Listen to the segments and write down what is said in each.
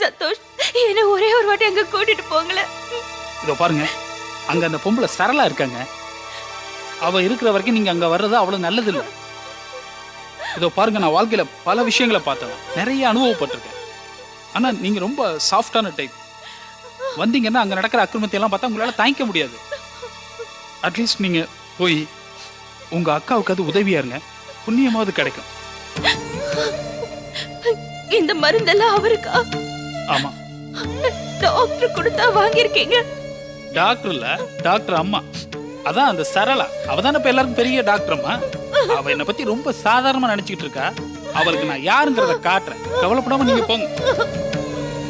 சந்தோஷ், என்ன ஒரே ஒரு வாட்டி அங்க கூட்டிட்டு போங்களேன். இதோ பாருங்க, அங்க அந்த பொம்பளை சரளா இருக்காங்க. அவ இருக்கிற வரைக்கும் நீங்க அங்க வர்றது அவ்வளவு நல்லது இல்லை. இதோ பாருங்க, நான் வாழ்க்கையில பல விஷயங்களை பார்த்தேன், நிறைய அனுபவப்பட்டிருக்கேன். ஆனா நீங்க ரொம்ப சாஃப்டான டைப். வந்தீங்கன்னா அங்க நடக்கிற அக்கிரமத்தை எல்லாம் பார்த்தா உங்களால தாங்கிக்க முடியாது. அட்லீஸ்ட் நீங்க போய் உங்க அக்காவுக்கு அது உதவியா இருங்க, புண்ணியமாவது கிடைக்கும். இந்த மருந்தெல்லாம் அவருக்கா? ஆமா. டாக்டர் கொடுத்தா வாங்கியிருக்கீங்க? டாக்டர் இல்ல, டாக்டர் அம்மா. அதான் அந்த சரளா, அவதான இப்ப எல்லாருக்கும் பெரிய டாக்டர் அம்மா. அவ என்னை பத்தி ரொம்ப சாதாரணமா நினைச்சுக்கிட்டு இருக்கா. அவளுக்கு நான் யாருங்கிறத காட்டுறேன், கவலைப்படாம நீங்க போங்க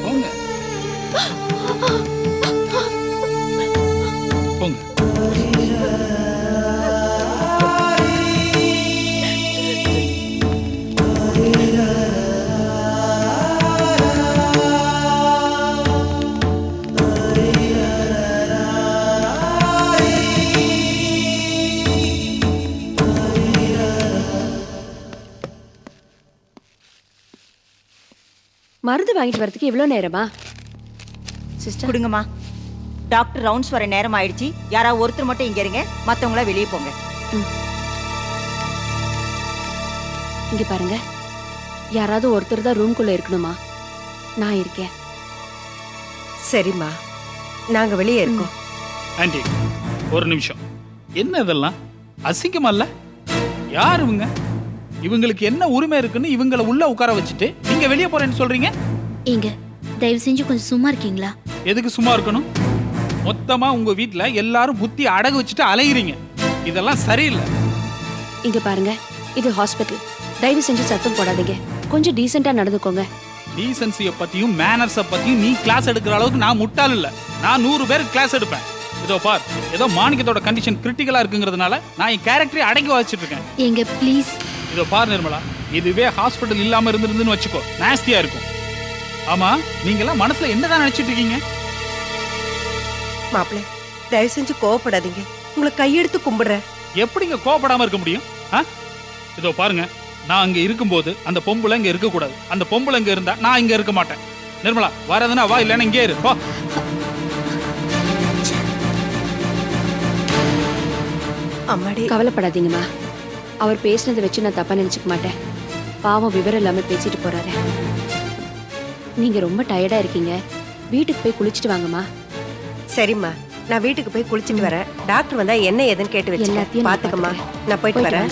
போங்க போங்க. மருந்து வாங்கிட்டு வரதுக்கு இவ்வளவு நேரமா? சிஸ்டர் கொடுங்கம்மா. டாக்டர் ரவுண்ட்ஸ் வர நேரம் ஆயிடுச்சு. யாராவது ஒருத்தர் மட்டும் இங்க இருங்க, மத்தவங்கள வெளியே போங்க. இங்க பாருங்க, யாராவது ஒருத்தர் தான் ரூம்குள்ள இருக்கணுமா? நான் இருக்கேன். சரிம்மா, நாங்க வெளியே இருக்கோம். ஆண்டி ஒரு நிமிஷம், என்ன இதெல்லாம் அசிங்கமா இல்ல? யார் இவங்க? இவங்களுக்கு என்ன உரிமை இருக்குன்னு இவங்கள உள்ள உட்கார வச்சுட்டு நீங்க வெளியே போறேன்னு சொல்றீங்க? ஏங்க தயவு செஞ்சு கொஞ்சம் சும்மா இருக்கீங்களா? எதுக்கு சும்மா இருக்கணும்? மொத்தமா உங்க வீட்ல எல்லாரும் புத்தி அடகு வச்சுட்டு அலையுறீங்க. இதெல்லாம் சரியில்லை. இங்க பாருங்க, இது ஹாஸ்பிட்டல். தயவு செஞ்சு சத்தம் போடாதீங்க, கொஞ்சம் டீசெண்டா நடந்துக்கோங்க. டீசன்சிய பத்தியும் மேனர்ஸ பத்தியும் நீ கிளாஸ் எடுக்கிற அளவுக்கு நான் முட்டாள் இல்ல. நான் 100 பேருக்கு கிளாஸ் எடுப்பேன். இதோ பார், ஏதோ மாணிக்கத்தோட கண்டிஷன் கிரிட்டிக்கலா இருக்குங்கிறதுனால நான் என் கேரக்டரை அடக்கி வச்சிட்டு இருக்கேன். ஏங்க ப்ளீஸ். இதோ பார் நிர்மலா, இதுவே ஹாஸ்பிட்டல் இல்லாம இருந்திருந்துன்னு வச்சுக்கோ, நாஸ்தியா இருக்கும். ஆமா, நீங்க எல்லாம் மனசுல என்னதான் நினைச்சிட்டு இருக்கீங்க? மாப்பிள்ள, தயவு செஞ்சு கோவப்படாதீங்க, உங்களை கையெடுத்து கும்பிடுறேன். எப்படிங்க கோவப்படாம இருக்க முடியும்? இதோ பாருங்க, நான் அங்க இருக்கும்போது அந்த பொம்பளை இங்க இருக்க கூடாது. அந்த பொம்பளை இங்க இருந்தா நான் இங்க இருக்க மாட்டேன். நிர்மலா, வரதுன்னா வா, இல்லைன்னா இங்கே இரு. அம்மாடி, கவலைப்படாதீங்கம்மா, அவர் பேசினதை வச்சு நான் தப்பா நினைச்சுக்க மாட்டேன். பாவம் விவரம் இல்லாம பேசிட்டு போறாரு. நீங்க ரொம்ப டயர்டா இருக்கீங்க, வீட்டுக்கு போய் குளிச்சுட்டு வாங்கம்மா. சரிம்மா, நான் வீட்டுக்கு போய் குளிச்சுட்டு வரேன். டாக்டர் வந்தா என்ன ஏதுன்னு கேட்டு வச்சு எல்லாத்தையும் பாத்துக்கம்மா. நான் போயிட்டு வரேன்.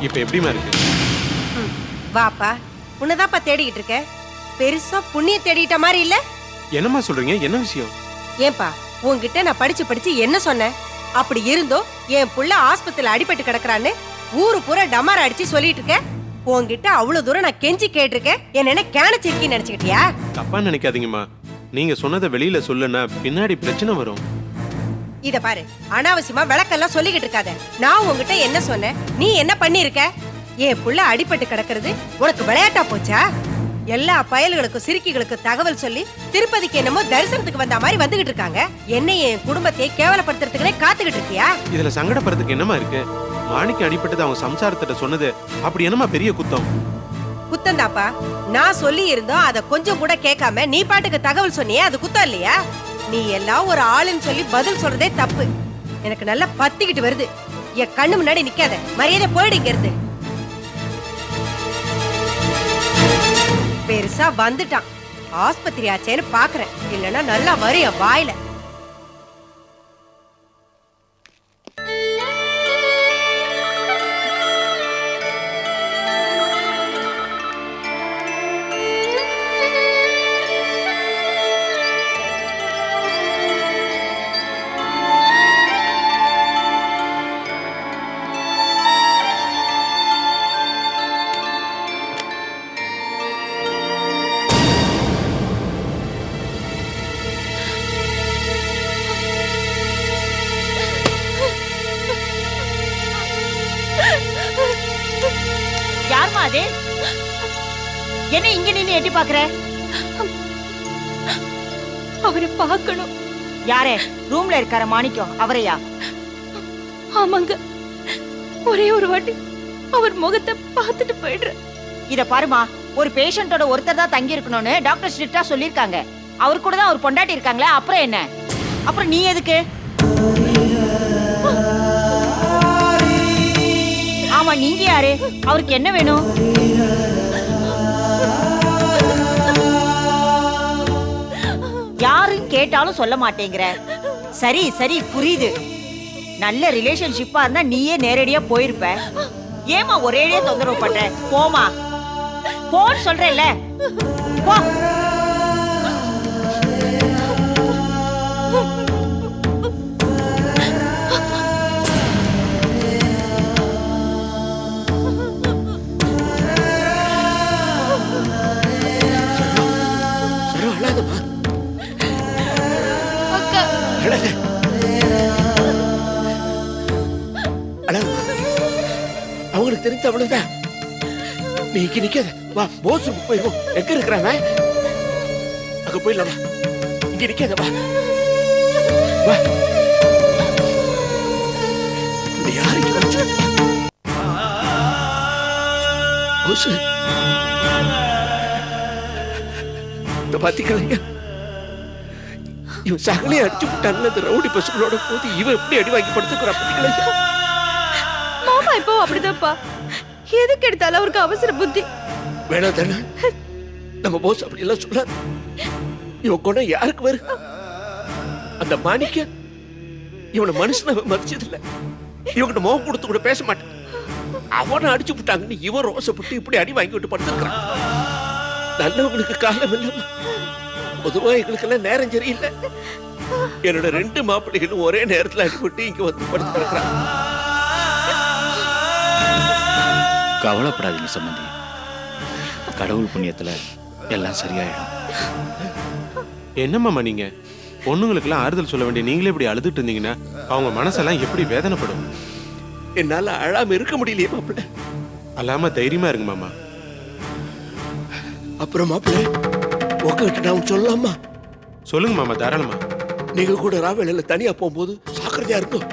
இப்ப எப்படிமா இருக்கு? வாப்பா, உன்னதாப்பா தேடிக்கிட்டு இருக்க. பெருசா புண்ணிய தேடிட்ட மாதிரி இல்ல. என்னம்மா சொல்றீங்க? என்ன விஷயம்? ஏன்பா, உன்கிட்ட நான் படிச்சு என்ன சொன்னேன்? அப்படி இருந்தோ என் புள்ள ஆஸ்பத்திரியில அடிபட்டு கிடக்குறான்னு ஊரு பூரா டமார அடிச்சு சொல்லிட்டு இருக்க. உன்கிட்ட அவ்வளவு தூரம் நான் கெஞ்சி கேட்டிருக்கேன், என்ன கேனச்சிருக்கீன்னு நினைச்சுக்கிட்டியா? தப்பா நினைக்காதீங்கம்மா, நீங்க சொன்னதை வெளியில சொல்லுன்னா பின்னாடி பிரச்சனை வரும். இத பாரு, அனாவசியமா விளக்கெல்லாம் சொல்லிக்கிட்டு இருக்காத. நான் உன்கிட்ட என்ன சொன்னேன், நீ என்ன பண்ணிருக்க? என் புள்ள அடிபட்டு கிடக்கிறது உனக்கு விளையாட்டா போச்சா? எல்லா பயல்களுக்கும் சிறுக்கிகளுக்கும் தகவல் சொல்லி திருப்பதிக்கு என்னமோ தரிசனத்துக்கு வந்த மாதிரி வந்துகிட்டு இருக்காங்க. என்ன என் குடும்பத்தை கேவலப்படுத்துறதுக்குனே காத்துக்கிட்டு இருக்கியா? இதுல சங்கடப்படுறதுக்கு என்னமா இருக்கு? மாணிக்கு அடிபட்டது அவங்க சம்சாரத்திட்ட சொன்னது அப்படி என்னமா பெரிய குத்தம்? குத்தம் தாப்பா. நான் சொல்லி இருந்தோம், அத கொஞ்சம் கூட கேட்காம நீ பாட்டுக்கு தகவல் சொன்னியே, அது குத்தம் இல்லையா? நீ எல்லாம் ஒரு ஆளுன்னு சொல்லி பதில் சொல்றதே தப்பு. எனக்கு நல்லா பத்திக்கிட்டு வருது. என் கண்ணு முன்னாடி நிக்காத, மரியாதை போயிடு இங்க இருந்து. பெருசா வந்துட்டான், ஆஸ்பத்திரி ஆச்சேன்னு பாக்குறேன், இல்லன்னா நல்லா வரும் என் வாயில. யாருமா அது? என்ன இங்க நின்னு எட்டி பாக்குற? அவரை பார்க்கணும். யாரே? ரூம்ல இருக்கார மாணிக்கம், அவரையா? ஆமாங்க, ஒரே ஒரு வாட்டி அவர் முகத்தை பார்த்துட்டு போயிடுறேன். இத பாருமா, ஒரு பேஷண்டோட ஒருத்தர் தான் தங்கி இருக்கணும்னு டாக்டர் ஸ்ட்ரிக்ட்டா சொல்லிருக்காங்க. அவர் கூட தான் ஒரு பொண்டாட்டி இருக்காங்களே, அப்புறம் என்ன? அப்புறம் நீ எதுக்கு? ஆமா, நீங்க யாரு? அவருக்கு என்ன வேணும்? யாருன்னு கேட்டாலும் சொல்ல மாட்டேங்கிற. சரி சரி, புரியுது. நல்ல ரிலேஷன்ஷிப்பா இருந்தா நீயே நேரடியா போயிருப்ப. ஏமா ஒரேடியா தொந்தரவு பண்ற? போமா, போன்னு சொல்றேன்ல, போ. அவங்களுக்கு தெரிஞ்ச அவ்வளவுதான். நீ இங்க நிக்காத, வா போஸ் போயிடும். எங்க இருக்கிறாங்க? அங்க போயிடலாம். இங்க நிக்காத, வா வா. யாருக்கு வச்சு போஸ் இந்த பாத்திக்கலைங்க, இவன் சகலையை அடிச்சு விட்டாங்கல்ல இந்த ரவுடி பசுகளோட போது இவன் எப்படி அடி வாங்கி படுத்துக்கிறா பாத்திக்கலைங்க. மாமா இப்போ அப்படிதான்ப்பா, எதுக்கு எடுத்தாலும் அவருக்கு அவசர புத்தி. வேணாம் தானே, நம்ம போஸ் அப்படி எல்லாம் சொல்லாரு. இவன் கொண்டா யாருக்கு வரு? அந்த மாணிக்க இவனை மனுஷனை மதிச்சது இல்ல. இவங்கிட்ட முகம் கொடுத்து கூட பேச மாட்டான். அவனை அடிச்சு விட்டாங்கன்னு இவன் ரோசப்பட்டு இப்படி அடி வாங்கி விட்டு படுத்துக்கிறான். நல்லவங்களுக்கு காலம் இல்ல. பொதுவா எங்களுக்கெல்லாம் நேரம் சரியில்லை. என்னோட 2 மாப்பிள்ளைகளும் ஒரே நேரத்துல அடிபட்டு இங்க வந்து படுத்துக்கிறான். கவலைப்படாதீங்க சம்பந்தி, கடவுள் புண்ணியத்துல எல்லாம் சரியாயிடும். என்னம்மா நீங்க பொண்ணுங்களுக்கெல்லாம் ஆறுதல் சொல்ல வேண்டிய நீங்களே இப்படி அழுதுட்டு இருந்தீங்கன்னா அவங்க மனசெல்லாம் எப்படி வேதனைப்படும்? என்னால அழாம இருக்க முடியலையே மாப்பிள்ள. அல்லாம தைரியமா இருங்க மாமா. அப்புறம் மாப்பிள்ள, உங்ககிட்ட நான் சொல்லலாமா? சொல்லுங்க மாமா, தாராளமா. நீங்க கூட ராவேலையில தனியா போகும்போது ஜாக்கிரதையா இருக்கும்.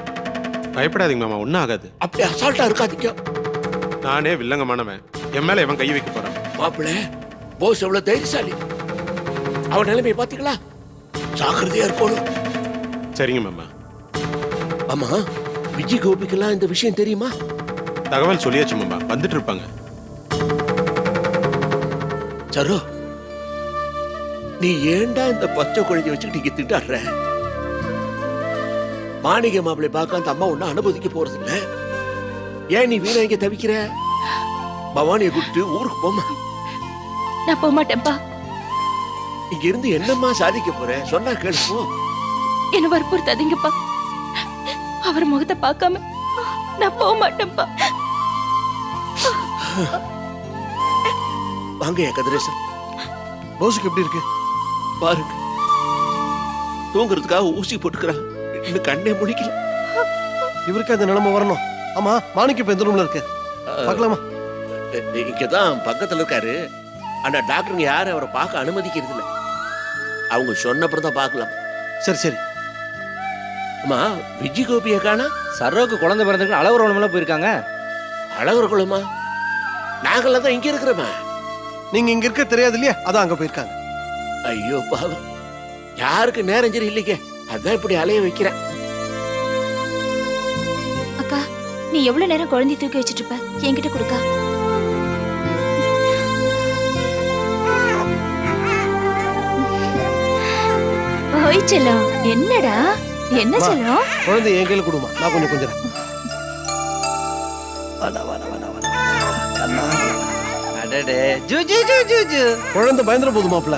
பயப்படாதீங்க மாமா, ஒன்னும் ஆகாது. அப்படி அசால்ட்டா இருக்காதீங்க. நானே வில்லங்கமானவன், என் மேல எவன் கை வைக்க போறான்? மாப்பிள்ள, போஸ் எவ்வளவு தைரியசாலி. அவன் நிலைமையை பாத்தீங்களா? ஜாக்கிரதையா இருக்கணும். சரிங்க மாமா. ஆமா, விஜய் கோபிக்கெல்லாம் இந்த விஷயம் தெரியுமா? தகவல் சொல்லியாச்சு மாமா, வந்துட்டு இருப்பாங்க. சரோ, நீ ஏண்டா இந்த பச்சை குழந்தைய வச்சுக்கிட்டு இங்க திட்டாடுற? மாணிக மாப்பிள்ளை பார்க்க அந்த அம்மா ஒன்னும் அனுமதிக்க போறது இல்ல. ஏன் நீ வீணா இங்க தவிக்கிற? பவானியை கூப்பிட்டு ஊருக்கு போமா. நான் போக மாட்டேன்ப்பா. இங்க இருந்து என்னம்மா சாதிக்க போற? சொன்னா கேளுப்போ. என்ன வற்புறுத்தாதீங்கப்பா. அவர் முகத்தை பார்க்காம நான் போக மாட்டேன்ப்பா. வாங்க கதிரேசன். போஸுக்கு எப்படி இருக்கு பாருங்க, தூங்குறதுக்காக ஊசி போட்டுக்கிறான். இன்னும் கண்ணே முடிக்கல. இவருக்கு அந்த நிலைமை வரணும். ஆமா, மாணிக்கு இப்ப எந்த ரூம்ல இருக்கு பார்க்கலாமா? இங்கதான் பக்கத்துல இருக்காரு. ஆனா டாக்டருங்க யாரும் அவரை பார்க்க அனுமதிக்கிறது இல்ல. அவங்க சொன்னப்புறம் தான் பார்க்கலாம். சரி சரி. அம்மா, விஜய் கோபியை காணா? சரோக்கு குழந்தை பிறந்திருக்கு, அழகுறவனமெல்லாம் போயிருக்காங்க. அழகுற குளமா? நாங்கெல்லாம் தான் இங்க இருக்கிறோமா? நீங்க இங்க இருக்க தெரியாது இல்லையா, அதான் அங்க போயிருக்காங்க. ஐயோ பாவம், யாருக்கு நேரம் சரி இல்லைங்க, அதான் இப்படி அலைய வைக்கிறேன். அக்கா, நீ எவ்வளவு நேரம் குழந்தை தூக்கி வச்சிட்டு இருப்ப? என்கிட்ட கொடுக்கா. ஓய் செல்லம், என்னடா என்ன செல்லம்? குழந்தை என் கையில கொடுமா, நான் கொஞ்சம் கொஞ்சம். குழந்தை பயந்துட போது மாப்பிள்ள.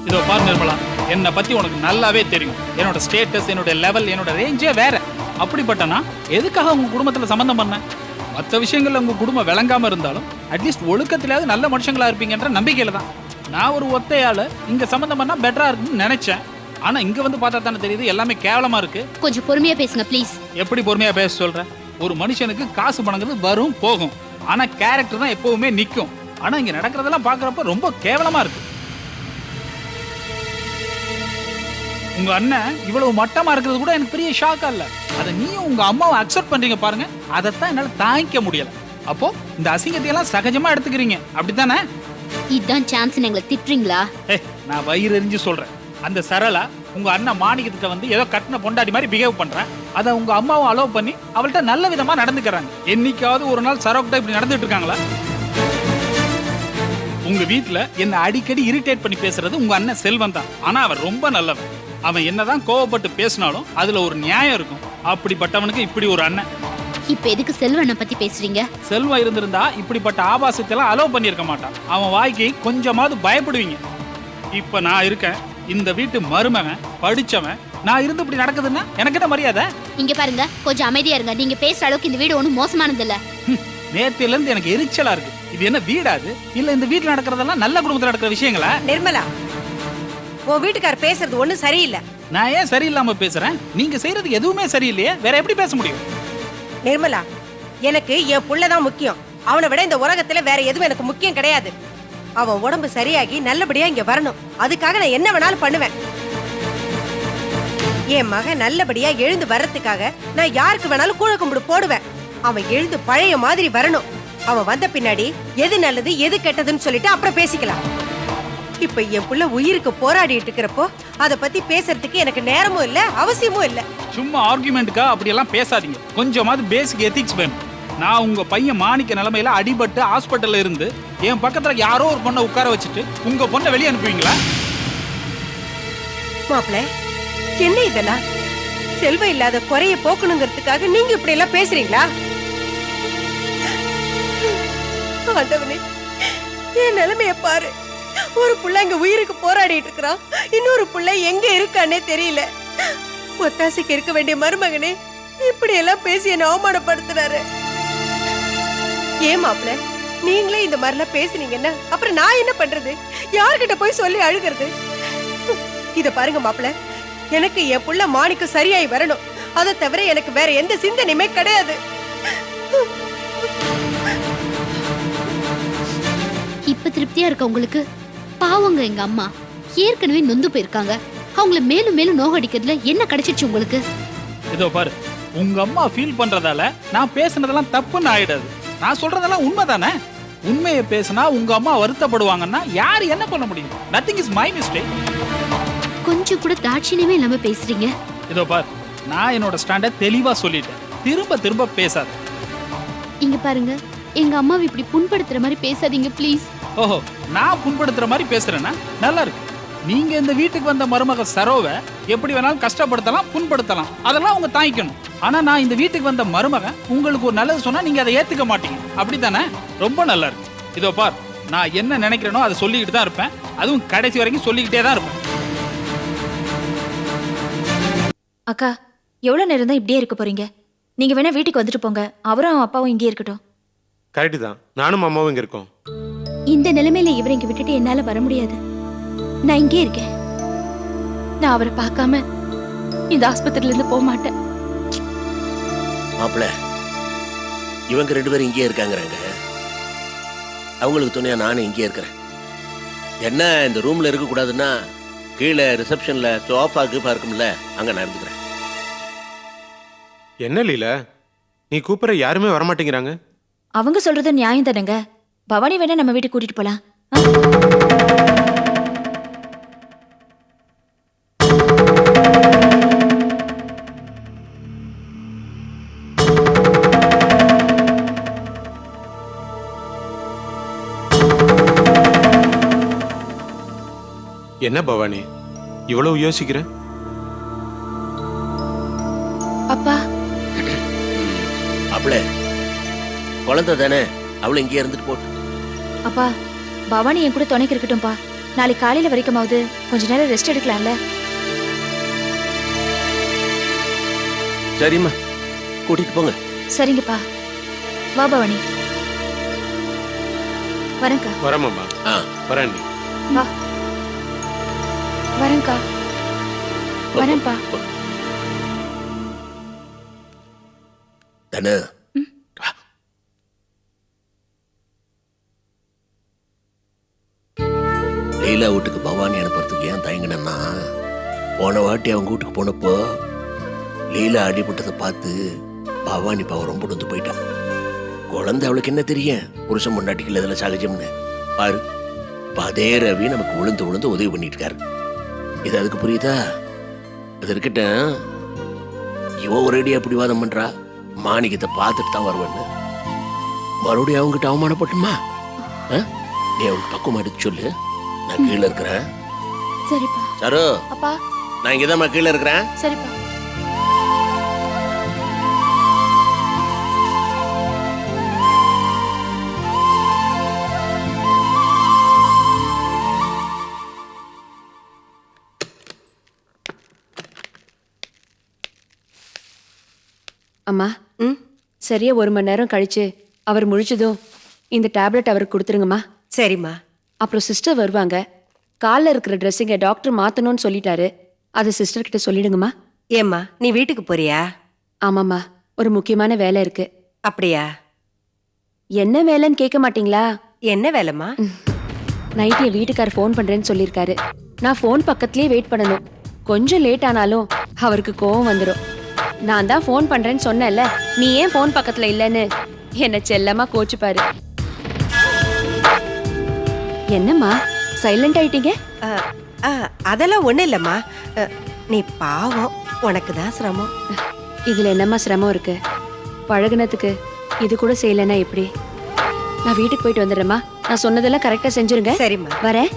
இதோ பாரு நிர்மலா, என்னை பத்தி உனக்கு நல்லாவே தெரியும். என்னோட ஸ்டேட்டஸ், என்னோட லெவல், என்னோட ரேஞ்சே வேற. அப்படிப்பட்டனா எதுக்காக உங்க குடும்பத்துல சம்பந்தம் பண்ணேன்? மற்ற விஷயங்கள்ல உங்க குடும்பம் விளங்காம இருந்தாலும் அட்லீஸ்ட் ஒழுக்கத்திலாவது நல்ல மனுஷங்களா இருப்பீங்கன்ற நம்பிக்கையில தான் நான் ஒரு ஒத்தையாளு இங்க சம்பந்தம் பண்ணா பெட்டரா இருக்குன்னு நினைச்சேன். ஆனா இங்க வந்து பார்த்தா தானே தெரியுது எல்லாமே கேவலமா இருக்கு. கொஞ்சம் பொறுமையா பேசுங்க ப்ளீஸ். எப்படி பொறுமையா பேச சொல்ற? ஒரு மனுஷனுக்கு காசு பணங்கிறது வரும் போகும், ஆனா கேரக்டர் தான் எப்பவுமே நிக்கும். ஆனா இங்க நடக்கிறதெல்லாம் பாக்குறப்ப ரொம்ப கேவலமா இருக்கு. உங்க அண்ணன் இவ்வளவு மட்டமா இருக்கிறது கூட எனக்கு பெரிய ஷாக்கா இல்ல. அதை நீயும் உங்க அம்மாவை அக்செப்ட் பண்றீங்க பாருங்க, அதைத்தான் என்னால தாங்கிக்க முடியல. அப்போ இந்த அசிங்கத்தையெல்லாம் சகஜமா எடுத்துக்கிறீங்க அப்படித்தானே? இதான் சான்ஸ் எங்களை திட்டுறீங்களா? நான் வயிறு எரிஞ்சு சொல்றேன். அந்த சரளா உங்க அண்ணன் மாணிக்கத்திட்ட வந்து ஏதோ கட்டின பொண்டாடி மாதிரி பிஹேவ் பண்றேன். அதை உங்க அம்மாவும் அலோவ் பண்ணி அவள்கிட்ட நல்ல விதமா நடந்துக்கிறாங்க. என்னைக்காவது ஒரு நாள் சரோக்கிட்ட இப்படி நடந்துட்டு இருக்காங்களா? உங்க வீட்டுல என்ன அடிக்கடி இரிட்டேட் பண்ணி பேசுறது உங்க அண்ணன் செல்வன் தான். ஆனா அவன் ரொம்ப நல்லவன். அவன் என்னதான் கோவப்பட்டு பேசினாலும் அதுல ஒரு நியாயம் இருக்கும். அப்படிப்பட்டவனுக்கு இப்படி ஒரு அண்ணன். இப்ப எதுக்கு செல்வனை பத்தி பேசுறீங்க? செல்வம் இருந்திருந்தா இப்படிப்பட்ட ஆபாசத்தை எல்லாம் அலோவ் பண்ணியிருக்க மாட்டான். அவன் வாய்க்கு கொஞ்சமாவது பயப்படுவீங்க. இப்ப நான் இருக்கேன், இந்த வீட்டு மருமகன், படிச்சவன். நான் இருந்து இப்படி நடக்குதுன்னா எனக்கு என்ன மரியாதை? இங்க பாருங்க, கொஞ்சம் அமைதியா இருங்க. நீங்க பேசுற அளவுக்கு இந்த வீடு ஒண்ணும் மோசமானது இல்ல. நேத்தில இருந்து எனக்கு எரிச்சலா இருக்கு. இது என்ன வீடாது? இல்ல இந்த வீட்டுல நடக்கிறதெல்லாம் நல்ல குடும்பத்துல நடக்கிற விஷயங்களா? நிர்மலா, உன் வீட்டுக்கார் பேசுறது ஒண்ணும் சரியில்லை. நான் ஏன் சரியில்லாம பேசுறேன்? நீங்க செய்யறது எதுவுமே சரியில்லையே, வேற எப்படி பேச முடியும்? நிர்மலா, எனக்கு என் புள்ளதான் முக்கியம். அவனை விட இந்த உலகத்துல வேற எதுவும் எனக்கு முக்கியம் கிடையாது. அவன் உடம்பு சரியாகி நல்லபடியா இங்க வரணும். அதுக்காக நான் என்ன வேணாலும் பண்ணுவேன். என் மகன் நல்லபடியா எழுந்து வர்றதுக்காக நான் யாருக்கு வேணாலும் கூழ கும்பிடு போடுவேன். அவன் எழுந்து பழைய மாதிரி வரணும். அவன் வந்த பின்னாடி எது நல்லது எது கெட்டதுன்னு சொல்லிட்டு அப்புறம் பேசிக்கலாம். இப்ப என் புள்ள உயிருக்கு போராடிட்டு இருக்கிறப்போ அத பத்தி பேசுறதுக்கு எனக்கு நேரமும் இல்ல, அவசியமும் இல்ல. சும்மா ஆர்குமெண்ட்டுக்கா அப்படியெல்லாம் பேசாதீங்க. கொஞ்சமாவது பேசிக் எத்திக்ஸ் வேணும். நான் உங்க பையன் மாணிக்க நிலைமையில அடிபட்டு ஹாஸ்பிட்டல்ல இருந்து என் பக்கத்துல யாரோ ஒரு பொண்ணை உட்கார வச்சுட்டு உங்க பொண்ணை வெளியே அனுப்புவீங்களா? மாப்பிள்ள, என்ன இதெல்லாம்? செல்வம் இல்லாத குறைய போக்கணுங்கிறதுக்காக நீங்க இப்படி எல்லாம் பேசுறீங்களா? ஆண்டவனே, என் நிலைமைய பாரு. ஒரு புள்ள இங்க உயிருக்கு போராடிட்டு இருக்கிறான், இன்னொரு புள்ள எங்க இருக்கானே தெரியல. ஒத்தாசைக்கு இருக்க வேண்டிய மருமகனே இப்படி எல்லாம் பேசி என்ன அவமானப்படுத்துறாரு. ஏன் மாப்பிள்ள, நீங்களே இந்த மாதிரிலாம் பேசுனீங்கன்னா அப்புறம் நான் என்ன பண்றது? யார்கிட்ட போய் சொல்லி அழுகிறது? இத பாருங்க மாப்பிள்ள, எனக்கு என் புள்ள மாணிக்கம் சரியாய் வரணும். அதை தவிர எனக்கு வேற எந்த சிந்தனையுமே கிடையாது. இப்ப திருப்தியா இருக்க உங்களுக்கு? பாவங்க எங்க அம்மா ஏற்கனவே நொந்து போயிருக்காங்க. அவங்கள மேலும் மேலும் நோகடிக்கிறதுல என்ன கிடைச்சிச்சு உங்களுக்கு? இதோ பாரு, உங்க அம்மா ஃபீல் பண்றதால நான் பேசுனதெல்லாம் தப்புன்னு ஆயிடாது. நான் சொல்றதெல்லாம் உண்மைதானே? உண்மையை பேசினா உங்க அம்மா வருத்தப்படுவாங்கன்னா யாரு என்ன பண்ண முடியும்? Nothing is my mistake. கொஞ்சம் கூட தாட்சியமே இல்லாம பேசுறீங்க. இதோ பாரு, நான் என்னோட ஸ்டாண்ட தெளிவா சொல்லிட்டேன். திரும்ப திரும்ப பேசாத. இங்க பாருங்க, எங்க அம்மாவை இப்படி புண்படுத்துற மாதிரி பேசாதீங்க ப்ளீஸ். ஓஹோ, நான் புண்படுத்துற மாதிரி பேசுறேன்னா நல்லா இருக்கு. நீங்க இந்த வீட்டுக்கு வந்த மருமக சரோவை எப்படி வேணாலும் கஷ்டப்படுத்தலாம், புண்படுத்தலாம். அதெல்லாம் அவங்க தாங்கிக்கணும். ஆனா நான் இந்த வீட்டுக்கு வந்த மருமகன் உங்களுக்கு ஒரு நல்லது சொன்னா நீங்க அதை ஏத்துக்க மாட்டீங்க. அப்படித்தானே? ரொம்ப நல்லா இருக்கு. இதோ பார், நான் என்ன நினைக்கிறேனோ அதை சொல்லிக்கிட்டு தான் இருப்பேன். அதுவும் கடைசி வரைக்கும் சொல்லிக்கிட்டே தான் இருப்பேன். அக்கா, எவ்வளவு நேரம் தான் இப்படியே இருக்க போறீங்க? நீங்க வேணா வீட்டுக்கு வந்துட்டு போங்க. அவரும் அப்பாவும் இங்கே இருக்கட்டும். கரெக்டு தான். நானும் அம்மாவும் இங்க இருக்கோம். இந்த நிலைமையில இவரை இங்க விட்டுட்டு என்னால வர முடியாது. நான் இங்கே இருக்கேன். நான் அவரை பார்க்காம இந்த ஆஸ்பத்திரியில இருந்து போக மாட்டேன். மாப்பிள்ள, இவங்க 2 பேரும் இங்கே இருக்காங்கிறாங்க. அவங்களுக்கு துணையா நானும் இங்கே இருக்கிறேன். என்ன இந்த ரூம்ல இருக்க கூடாதுன்னா கீழே ரிசப்ஷன்ல சோஃபாக்கு பார்க்கும்ல, அங்க நான் இருந்துக்கிறேன். என்ன லீலா, நீ கூப்பிட யாருமே வரமாட்டேங்கிறாங்க? அவங்க சொல்றது நியாயம் தானேங்க. பவானி வேணா நம்ம வீட்டுக்கு கூட்டிட்டு போலாம். என்ன பவானி இவ்வளவு யோசிக்கிற? அப்பா, மாப்பிள்ள, குழந்தை தானே, அவளை இங்கே இருந்துட்டு போட்டு. அப்பா, பவானி என் கூட துணைக்கு இருக்கட்டும்பா. நாளைக்கு காலையில வரைக்குமாவது கொஞ்ச நேரம் ரெஸ்ட் எடுக்கலாம்ல? சரிம்மா, கூட்டிட்டு போங்க. சரிங்கப்பா. வா பவானி. வரேன்க்கா. வரமாம்மா. வரேன். வா. வரேன்க்கா. வரேன்ப்பா. தனு, லீலா வீட்டுக்கு பவானி அனுப்புறதுக்கு ஏன் தயங்கினா, போன வாட்டி அவங்க வீட்டுக்கு போனப்போ லீலா அடிபட்டதை பார்த்து பவானி பாவம் ரொம்ப நொந்து போயிட்டான். குழந்தை அவளுக்கு என்ன தெரியும் புருஷன் முன்னாட்டிக்கல இதுல சகஜம்னு. பாரு இப்ப அதே ரவி நமக்கு விழுந்து விழுந்து உதவி பண்ணிட்டு இருக்காரு. இது அதுக்கு புரியுதா? அது இருக்கட்டும், இவ ஒரேடியா பிடிவாதம் பண்றா மாணிக்கத்தை பார்த்துட்டு தான் வருவேன்னு. மறுபடியும் அவங்ககிட்ட அவமானப்பட்டுமா? நீ அவளுக்கு பக்குவம் எடுத்து சொல்லு, நான் கீழே இருக்கிறேன். சரிப்பா. சரோ அப்பா. நான் இங்கதான் கீழே இருக்கிறேன். சரிப்பா. அம்மா சரியா 1 மணி நேரம் கழிச்சு அவர் முழிச்சதும் இந்த டேப்லெட் அவருக்கு கொடுத்துருங்கம்மா. சரிம்மா. அப்புறம் சிஸ்டர் வருவாங்க. காலில் இருக்கிற ட்ரெஸ்ஸிங்க டாக்டர் மாத்தணும்னு சொல்லிட்டாரு. அதை சிஸ்டர் கிட்ட சொல்லிடுங்கம்மா. ஏம்மா நீ வீட்டுக்கு போறியா? ஆமாம்மா, ஒரு முக்கியமான வேலை இருக்கு. அப்படியா? என்ன வேலைன்னு கேட்க மாட்டீங்களா? என்ன வேலைம்மா? நைட் என் வீட்டுக்கார் ஃபோன் பண்றேன்னு சொல்லியிருக்காரு. நான் ஃபோன் பக்கத்துலயே வெயிட் பண்ணணும். கொஞ்சம் லேட் ஆனாலும் அவருக்கு கோவம் வந்துடும். நான் தான் ஃபோன் பண்றேன்னு சொன்னேன்ல, நீ ஏன் ஃபோன் பக்கத்துல இல்லைன்னு என்ன செல்லமா கோச்சுப்பாரு. என்னம்மா சைலண்ட் ஆயிட்டீங்க? அதெல்லாம் ஒண்ணு இல்லம்மா. நீ பாவம், உனக்கு தான் சிரமம். இதுல என்னம்மா சிரமம் இருக்கு? பழகுனதுக்கு இது கூட செய்யலைன்னா எப்படி? நான் வீட்டுக்கு போயிட்டு வந்துடுறேம்மா. நான் சொன்னதெல்லாம் கரெக்டா செஞ்சிருங்க. சரிம்மா. வரேன்.